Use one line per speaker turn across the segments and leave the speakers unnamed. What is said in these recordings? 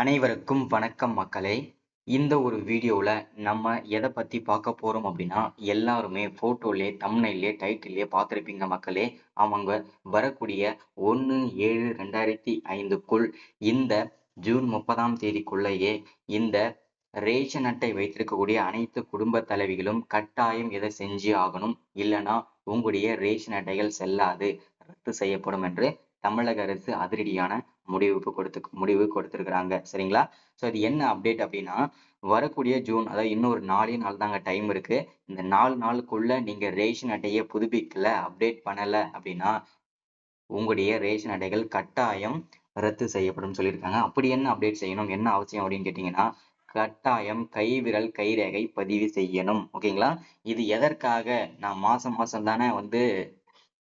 அனைவருக்கும் வணக்கம் மக்களே. இந்த ஒரு வீடியோல நம்ம எதை பத்தி பார்க்க போறோம் அப்படின்னா, எல்லாருமே போட்டோலயே, தம்ப்நெயில்லயே, டைட்டில்லயே பார்த்திருப்பீங்க மக்களே. ஆமாங்க, வரக்கூடிய 1/7/2005க்குள் இந்த ஜூன் 30ஆம் தேதிக்குள்ளேயே இந்த ரேஷன் அட்டை வைத்திருக்கக்கூடிய அனைத்து குடும்ப தலைவிகளும் கட்டாயம் இதை செஞ்சே ஆகணும். இல்லைன்னா உங்களுடைய ரேஷன் அட்டைகள் செல்லாது, ரத்து செய்யப்படும் என்று தமிழக அரசு அதிரடியான முடிவு கொடுத்திருக்கிறாங்க. சரிங்களா? ஸோ இது என்ன அப்டேட் அப்படின்னா, வரக்கூடிய ஜூன், அதாவது இன்னும் ஒரு 4 நாள் தாங்க டைம் இருக்கு. இந்த 4 நாளுக்குள்ள நீங்க ரேஷன் அட்டையை புதுப்பிக்கல, அப்டேட் பண்ணல அப்படின்னா உங்களுடைய ரேஷன் அட்டைகள் கட்டாயம் ரத்து செய்யப்படும் சொல்லியிருக்காங்க. அப்படி என்ன அப்டேட் செய்யணும், என்ன அவசியம் அப்படின்னு கேட்டீங்கன்னா, கட்டாயம் கைவிரல் கைரேகை பதிவு செய்யணும். ஓகேங்களா? இது எதற்காக? நான் மாசம் மாசம் தானே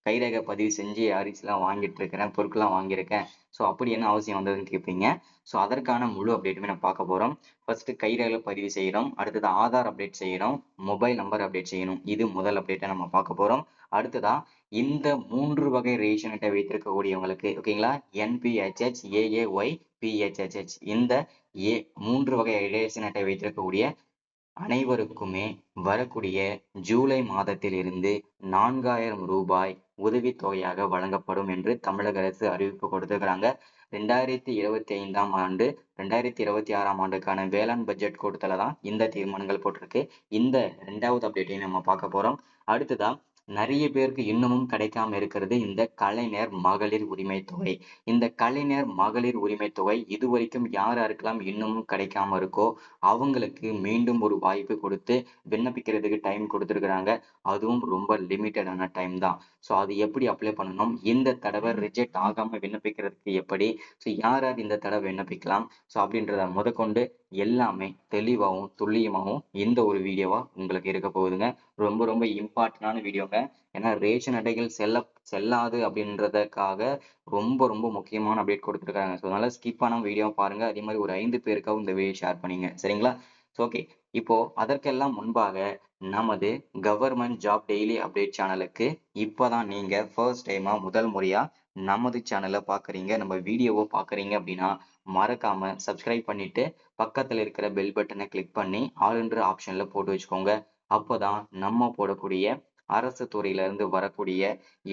கைரேகை பதிவு செஞ்சு அரிசிலாம் வாங்கிட்டு இருக்கிறேன், பொருட்கள்லாம் வாங்கியிருக்கேன். ஸோ அப்படி என்ன அவசியம் வந்ததுன்னு கேட்பீங்க. ஸோ அதற்கான முழு அப்டேட்டுமே நம்ம பார்க்க போறோம். ஃபர்ஸ்ட் கைரேகை பதிவு செய்யணும், அடுத்தது ஆதார் அப்டேட் செய்யணும், மொபைல் நம்பர் அப்டேட் செய்யணும். இது முதல் அப்டேட்டை நம்ம பார்க்க போறோம். அடுத்ததா இந்த 3 வகை ரேஷன் அட்டை வைத்திருக்கக்கூடியவங்களுக்கு, ஓகேங்களா, NPHH, AAY, PHHH, இந்த 3 வகை ரேஷன் அட்டை வைத்திருக்கக்கூடிய அனைவருக்குமே வரக்கூடிய ஜூலை மாதத்தில் இருந்து 4000 ரூபாய் உதவித்தொகையாக வழங்கப்படும் என்று தமிழக அரசு அறிவிப்பு கொடுத்திருக்கிறாங்க. 2025ஆம் ஆண்டு 2026ஆம் ஆண்டுக்கான வேளாண் பட்ஜெட் கூட்டத்துல தான் இந்த தீர்மானங்கள் போட்டிருக்கு. இந்த 2வது அப்டேட்டையும் நம்ம பார்க்க போறோம். அடுத்ததா நிறைய பேருக்கு இன்னமும் கிடைக்காம இருக்கிறது இந்த கலைஞர் மகளிர் உரிமை தொகை. இந்த கலைஞர் மகளிர் உரிமை தொகை இதுவரைக்கும் யார் யாருக்கெல்லாம் இன்னமும் கிடைக்காம இருக்கோ அவங்களுக்கு மீண்டும் ஒரு வாய்ப்பு கொடுத்து விண்ணப்பிக்கிறதுக்கு டைம் கொடுத்துருக்குறாங்க. அதுவும் ரொம்ப லிமிட்டடான டைம் தான். ஸோ அது எப்படி அப்ளை பண்ணணும், இந்த தடவை ரிஜெக்ட் ஆகாம விண்ணப்பிக்கிறதுக்கு எப்படி, ஸோ யார் யார் இந்த தடவை விண்ணப்பிக்கலாம், ஸோ அப்படின்றத முதற்கொண்டு எல்லாமே தெளிவாகவும் துல்லியமாகவும் இந்த ஒரு வீடியோவா உங்களுக்கு இருக்க போகுதுங்க. ரொம்ப ரொம்ப இம்பார்ட்டன்டான வீடியோங்க. ஏன்னா ரேஷன் அட்டைகள் செல்லாது அப்படின்றதுக்காக ரொம்ப ரொம்ப முக்கியமான அப்டேட் கொடுத்துருக்காங்க. ஸோ அதனால ஸ்கிப் பண்ணாம வீடியோ பாருங்க. அதே மாதிரி ஒரு 5 பேருக்காகவும் இந்த வீடியோ ஷேர் பண்ணீங்க. சரிங்களா? So okay. இப்போ அதற்கெல்லாம் முன்பாக நமது கவர்மெண்ட் ஜாப் டெய்லி அப்டேட் சேனலுக்கு இப்போதான் நீங்க ஃபர்ஸ்ட் டைமா முதல் முறையா நமது சேனலை பார்க்குறீங்க, நம்ம வீடியோவை பார்க்குறீங்க அப்படின்னா மறக்காம சப்ஸ்கிரைப் பண்ணிட்டு பக்கத்துல இருக்கிற பெல் பட்டனை கிளிக் பண்ணி ஆல் என்ற ஆப்ஷன்ல போட்டு வச்சுக்கோங்க. அப்போதான் நம்ம போடக்கூடிய அரசு துறையில இருந்து வரக்கூடிய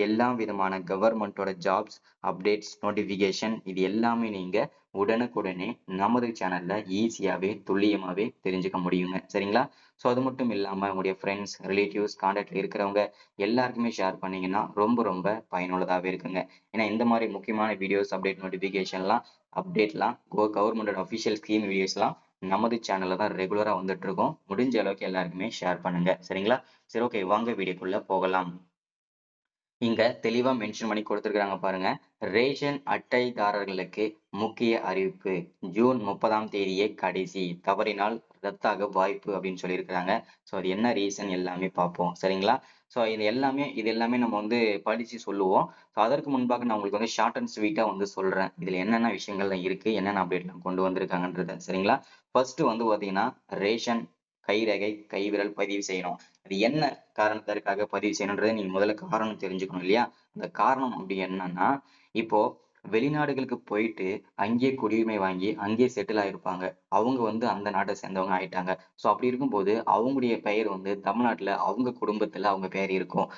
எல்லா விதமான கவர்மெண்டோட ஜாப்ஸ் அப்டேட்ஸ் நோட்டிபிகேஷன் இது எல்லாமே நீங்க உடனுக்குடனே நமது சேனல்ல ஈஸியாவே துல்லியமாவே தெரிஞ்சுக்க முடியுங்க. சரிங்களா? ஸோ அது மட்டும் இல்லாம உங்களுடைய ஃப்ரெண்ட்ஸ், ரிலேட்டிவ்ஸ், கான்டாக்ட்ல இருக்கிறவங்க எல்லாருக்குமே ஷேர் பண்ணீங்கன்னா ரொம்ப ரொம்ப பயனுள்ளதாகவே இருக்குங்க. ஏன்னா இந்த மாதிரி முக்கியமான வீடியோஸ் அப்டேட்லாம் கவர்மெண்டோட அஃபிஷியல் ஸ்கீம் வீடியோஸ்லாம் நமது சேனல்ல தான் ரெகுலரா வந்துட்டு இருக்கோம். முடிஞ்ச அளவுக்கு எல்லாருக்குமே ஷேர் பண்ணுங்க. சரிங்களா? சரி, ஓகே, வாங்க வீடியோக்குள்ள போகலாம். இங்க தெளிவா மென்ஷன் பண்ணி கொடுத்திருக்காங்க பாருங்க. ரேஷன் அட்டைதாரர்களுக்கு முக்கிய அறிவிப்பு, ஜூன் 30ஆம் தேதியே கடைசி, தவறினால் ரத்தாக வாய்ப்பு அப்படின்னு சொல்லியிருக்கிறாங்க. ஸோ அது என்ன ரீசன் எல்லாமே பார்ப்போம். சரிங்களா? ஸோ இது எல்லாமே நம்ம படிச்சு சொல்லுவோம். ஸோ அதற்கு முன்பாக நான் உங்களுக்கு ஷார்ட் அண்ட் ஸ்வீட்டா சொல்றேன். இதுல என்னென்ன விஷயங்கள்லாம் இருக்கு, என்னென்ன அப்டேட்லாம் கொண்டு வந்திருக்காங்கன்றத. சரிங்களா? ஃபர்ஸ்ட் பாத்தீங்கன்னா ரேஷன் கைரேகை கைவிரல் பதிவு செய்யணும். அது என்ன காரணத்திற்காக பதிவு செய்யணுன்றதை நீங்க முதல்ல காரணம் தெரிஞ்சுக்கணும் இல்லையா? அந்த காரணம் அப்படி என்னன்னா, இப்போ வெளிநாடுகளுக்கு போயிட்டு அங்கேயே குடியுரிமை வாங்கி அங்கேயே செட்டில் ஆயிருப்பாங்க. அவங்க அந்த நாட்டை சேர்ந்தவங்க ஆயிட்டாங்க. ஸோ அப்படி இருக்கும்போது அவங்களுடைய பெயர் தமிழ்நாட்டுல அவங்க குடும்பத்துல அவங்க பேர் இருக்கும்.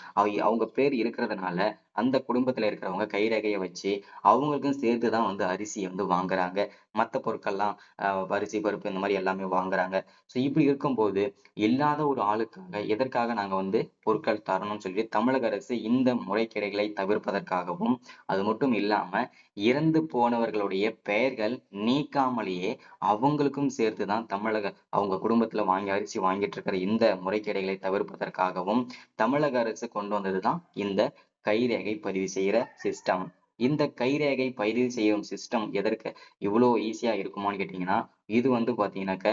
அவங்க பேர் இருக்கிறதுனால அந்த குடும்பத்துல இருக்கிறவங்க கைரேகையை வச்சு அவங்களுக்கும் சேர்த்து தான் அரிசி வாங்குறாங்க. மத்த பொருட்கள்லாம் அரிசி, பருப்பு இந்த மாதிரி எல்லாமே வாங்குறாங்க. ஸோ இப்படி இருக்கும்போது இல்லாத ஒரு ஆளுக்காக எதற்காக நாங்க பொருட்கள் தரணும்னு சொல்லி தமிழக அரசு இந்த முறைகேடுகளை தவிர்ப்பதற்காகவும், அது மட்டும் இல்லாம இறந்து போனவர்களுடைய பெயர்கள் நீக்காமலேயே அவங்களுக்கும் சேர்த்துதான் அவங்க குடும்பத்துல அரிசி வாங்கிட்டு இருக்கிற இந்த முறைகேடுகளை தவிர்ப்பதற்காகவும் தமிழக அரசு கொண்டு வந்ததுதான் இந்த கைரேகை பதிவு செய்யற சிஸ்டம். இந்த கைரேகை பதிவு செய்யும் சிஸ்டம் எதற்கு இவ்வளவு ஈஸியா இருக்குமான்னு கேட்டீங்கன்னா, இது பாத்தீங்கன்னாக்க,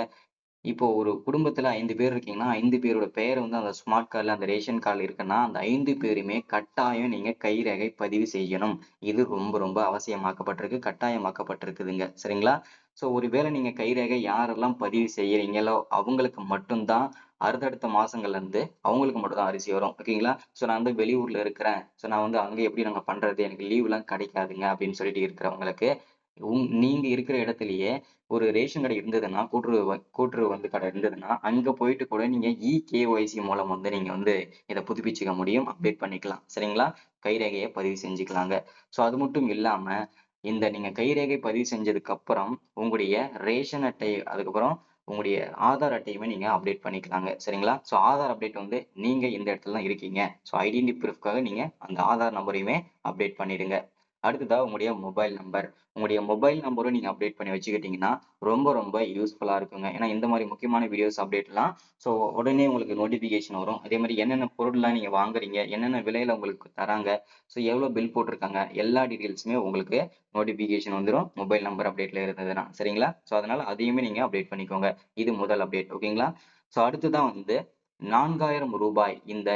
இப்போ ஒரு குடும்பத்துல 5 பேர் இருக்கீங்கன்னா 5 பேரோட பெயர் அந்த ஸ்மார்ட் கார்டுல அந்த ரேஷன் கார்டுல இருக்குன்னா அந்த 5 பேருமே கட்டாயம் நீங்க கைரேகை பதிவு செய்யணும். இது ரொம்ப ரொம்ப அவசியமாக்கப்பட்டிருக்கு, கட்டாயமாக்கப்பட்டிருக்குதுங்க. சரிங்களா? சோ ஒருவேளை நீங்க கைரேகை யாரெல்லாம் பதிவு செய்யறீங்களோ அவங்களுக்கு மட்டும்தான் அடுத்தடுத்த மாசங்கள்ல இருந்து அவங்களுக்கு மட்டும் தான் அரிசி வரும். ஓகேங்களா? சோ நான் வெளியூர்ல இருக்கிறேன், சோ நான் அங்க எப்படி நாங்க பண்றது, எனக்கு லீவ் எல்லாம் கிடைக்காதுங்க அப்படின்னு சொல்லிட்டு இருக்கிறவங்களுக்கு நீங்க இருக்கிற இடத்திலேயே ஒரு ரேஷன் கடை இருந்ததுன்னா, கூட்டுறவு வந்து கடை இருந்ததுன்னா, அங்க போயிட்டு கூட நீங்க இகேஒய்சி மூலம் வந்து நீங்க வந்து இத புதுப்பிச்சுக்க முடியும். அப்டேட் பண்ணிக்கலாம். சரிங்களா? கைரேகைய பதிவு செஞ்சுக்கலாங்க. ஸோ அது மட்டும் இல்லாம, இந்த நீங்க கைரேகை பதிவு செஞ்சதுக்கு அப்புறம், உங்களுடைய ரேஷன் அட்டை, அதுக்கப்புறம் உங்களுடைய ஆதார் அட்டையுமே நீங்க அப்டேட் பண்ணிக்கலாங்க. சரிங்களா? ஸோ ஆதார் அப்டேட் வந்து நீங்க இந்த இடத்துல தான் இருக்கீங்க. ஸோ ஐடென்டி ப்ரூஃப்காக நீங்க அந்த ஆதார் நம்பரையுமே அப்டேட் பண்ணிடுங்க. அடுத்ததா உங்களுடைய மொபைல் நம்பர். உங்களுடைய மொபைல் நம்பரும் நீங்க அப்டேட் பண்ணி வச்சுக்கிட்டீங்கன்னா, ரொம்ப யூஸ்ஃபுல்லா இருக்குங்க. ஏன்னா இந்த மாரி முக்கியமான வீடியோஸ் அப்டேட்லாம் ஸோ உடனே உங்களுக்கு நோட்டிஃபிகேஷன் வரும். அதே மாரி என்னென்ன பொருள்லாம் நீங்க வாங்குறீங்க, என்னென்ன விலையில உங்களுக்கு தராங்க, ஸோ எவ்வளோ பில் போட்டிருக்காங்க, எல்லா டீட்டெயில்ஸுமே உங்களுக்கு நோட்டிஃபிகேஷன் வந்துரும். மொபைல் நம்பர் அப்டேட்ல இருந்ததுன்னா. சரிங்களா? ஸோ அதனால அதையுமே நீங்க அப்டேட் பண்ணிக்கோங்க. இது முதல் அப்டேட். ஓகேங்களா? ஸோ அடுத்ததா வந்து ரூ. 4,000 இந்த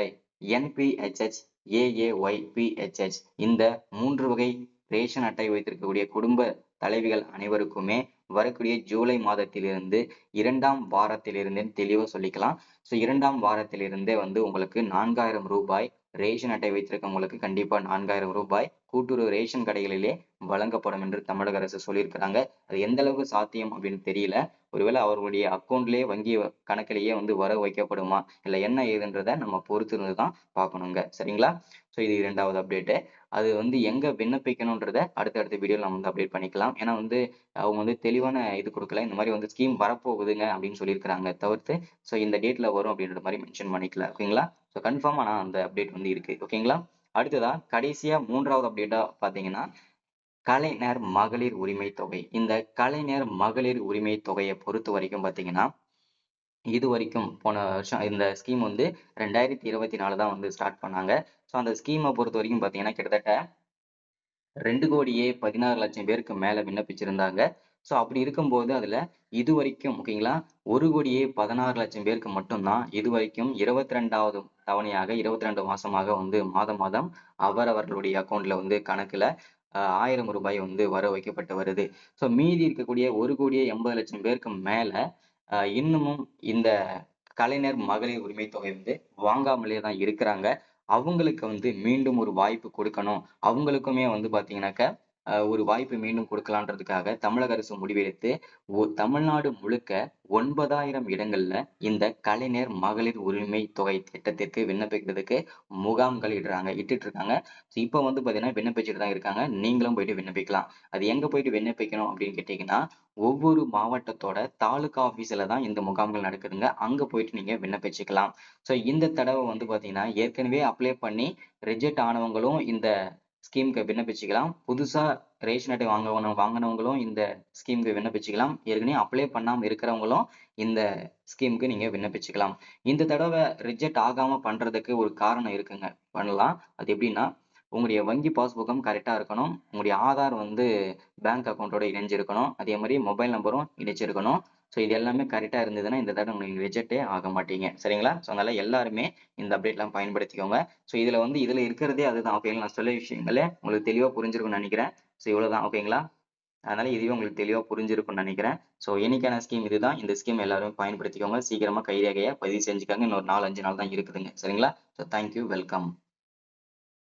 என்பிஹெச்ஹெச், ஏஏஒய்பிஹெச்ஹெச் இந்த 3 வகை ரேஷன் அட்டை வைத்திருக்கக்கூடிய குடும்ப தலைவிகள் அனைவருக்குமே வரக்கூடிய ஜூலை மாதத்திலிருந்து 2ஆம் வாரத்திலிருந்து தெளிவா சொல்லிக்கலாம். ஸோ 2ஆம் வாரத்திலிருந்தே வந்து உங்களுக்கு ரூ. 4,000 ரேஷன் அட்டை வைத்திருக்கவங்களுக்கு கண்டிப்பா ரூ. 4,000 கூட்டுறவு ரேஷன் கடைகளிலே வழங்கப்படும் என்று தமிழக அரசு சொல்லியிருக்கிறாங்க. அது எந்த அளவுக்கு சாத்தியம் அப்படின்னு தெரியல. ஒருவேளை அவர்களுடைய அக்கௌண்ட்லயே வங்கி கணக்கிலேயே வந்து வரவு வைக்கப்படுமா, இல்ல என்ன ஏதுன்றத நம்ம பொறுத்து இருந்து தான் பார்க்கணுங்க. சரிங்களா? ஸோ இது 2வது அப்டேட்டு. அது வந்து எங்க விண்ணப்பிக்கணும்ன்றத அடுத்தடுத்த வீடியோல நம்ம வந்து அப்டேட் பண்ணிக்கலாம். ஏன்னா வந்து அவங்க வந்து தெளிவான இது குடுக்கல. இந்த மாரி வந்து ஸ்கீம் வரப்போகுதுங்க அப்படின்னு சொல்லியிருக்கிறாங்க தவிர்த்து, ஸோ இந்த டேட்ல வரும் அப்படின்ற மாரி மென்ஷன் பண்ணிக்கல. ஓகேங்களா? ஸோ கன்ஃபார்ம் ஆனா அந்த அப்டேட் வந்து இருக்கு. ஓகேங்களா? அடுத்ததா கடைசியா 3வது அப்டேட்டா பார்த்தீங்கன்னா, கலைஞர் மகளிர் உரிமை தொகை. இந்த கலைஞர் மகளிர் உரிமை தொகைய பொறுத்தவரைக்கும் பார்த்தீங்கன்னா, இதுவரைக்கும் போன வருஷம் இந்த ஸ்கீம் வந்து 2024 தான் வந்து ஸ்டார்ட் பண்ணாங்க. ஸோ அந்த ஸ்கீம பொறுத்தவரைக்கும் பார்த்தீங்கன்னா, கிட்டத்தட்ட 2,16,00,000 பேருக்கு மேல விண்ணப்பிச்சிருந்தாங்க. ஸோ அப்படி இருக்கும்போது அதுல இதுவரைக்கும் ஓகேங்களா, 1,16,00,000 பேருக்கு மட்டும் தான் இதுவரைக்கும் 22வது தவணையாக 22 மாசமாக வந்து மாதம் மாதம் அவரவர்களுடைய அக்கவுண்ட்ல வந்து கணக்குல ரூ. 1,000 வந்து வர வைக்கப்பட்டு வருது. ஸோ மீதி இருக்கக்கூடிய 1,80,00,000 பேருக்கு மேல இன்னமும் இந்த கலைஞர் மகளிர் உரிமை தொகை வந்து வாங்காமலே தான் இருக்கிறாங்க. அவங்களுக்கு வந்து மீண்டும் ஒரு வாய்ப்பு கொடுக்கணும். அவங்களுக்குமே வந்து பார்த்தீங்கன்னாக்க, ஒரு வாய்ப்பு மீண்டும் கொடுக்கலான்றதுக்காக தமிழக அரசு முடிவெடுத்து, தமிழ்நாடு முழுக்க 9,000 இடங்கள்ல இந்த கலைஞர் மகளிர் உரிமை தொகை திட்டத்திற்கு விண்ணப்பிக்கிறதுக்கு முகாம்கள் இட்டுட்டு இருக்காங்க. ஸோ இப்ப வந்து பார்த்தீங்கன்னா, விண்ணப்பிச்சுட்டு தான் இருக்காங்க. நீங்களும் போயிட்டு விண்ணப்பிக்கலாம். அது எங்க போயிட்டு விண்ணப்பிக்கணும் அப்படின்னு கேட்டீங்கன்னா, ஒவ்வொரு மாவட்டத்தோட தாலுகா ஆஃபீஸ்ல தான் இந்த முகாம்கள் நடக்குதுங்க. அங்க போயிட்டு நீங்க விண்ணப்பிச்சுக்கலாம். ஸோ இந்த தடவ வந்து பார்த்தீங்கன்னா, ஏற்கனவே அப்ளை பண்ணி ரிஜெக்ட் ஆனவங்களும் இந்த ஸ்கீம்க்கு விண்ணப்பிச்சுக்கலாம். புதுசா ரேஷன் அட்டை வாங்குனவங்களும் இந்த ஸ்கீம்க்கு விண்ணப்பிச்சுக்கலாம். ஏற்கனவே அப்ளை பண்ணாம இருக்கிறவங்களும் இந்த ஸ்கீம்க்கு நீங்க விண்ணப்பிச்சுக்கலாம். இந்த தடவ ரிஜெக்ட் ஆகாம பண்றதுக்கு ஒரு காரணம் இருக்குங்க. பண்ணலாம். அது எப்படின்னா, உங்களுடைய வங்கி பாஸ்புக்கும் கரெக்ட்டா இருக்கணும். உங்களுடைய ஆதார் வந்து பேங்க் அக்கவுண்டோட இணைஞ்சிருக்கணும். அதே மாரி மொபைல் நம்பரும் இணைச்சிருக்கணும். ஸோ இது எல்லாமே கரெக்ட்டா இருந்ததுன்னா, இந்த தடவ நீங்க ரிஜெக்ட்டே ஆக மாட்டீங்க. சரிங்களா? ஸோ அதனால எல்லாருமே இந்த அப்டேட்லாம் பயன்படுத்திக்கோங்க. ஸோ இதுல இருக்கிறதே அதுதான். ஓகேங்களா? நான் சொல்ல விஷயங்களே உங்களுக்கு தெளிவா புரிஞ்சிருக்கும்னு நெனைக்கிறேன். ஸோ இவ்வளவுதான். ஓகேங்களா? அதனால இதுவே உங்களுக்கு தெளிவா புரிஞ்சிருக்கும்னு நெனைக்கிறேன். ஸோ இன்னைக்கான ஸ்கீம் இதுதான். இந்த ஸ்கீம் எல்லாரும் பயன்படுத்திக்கோங்க. சீக்கிரமா கைரேகைய பதிவு செஞ்சுக்கங்க. இன்னும் ஒரு 4, 5 நாள் தான் இருக்குதுங்க. சரிங்களா? So thank you. வெல்கம்.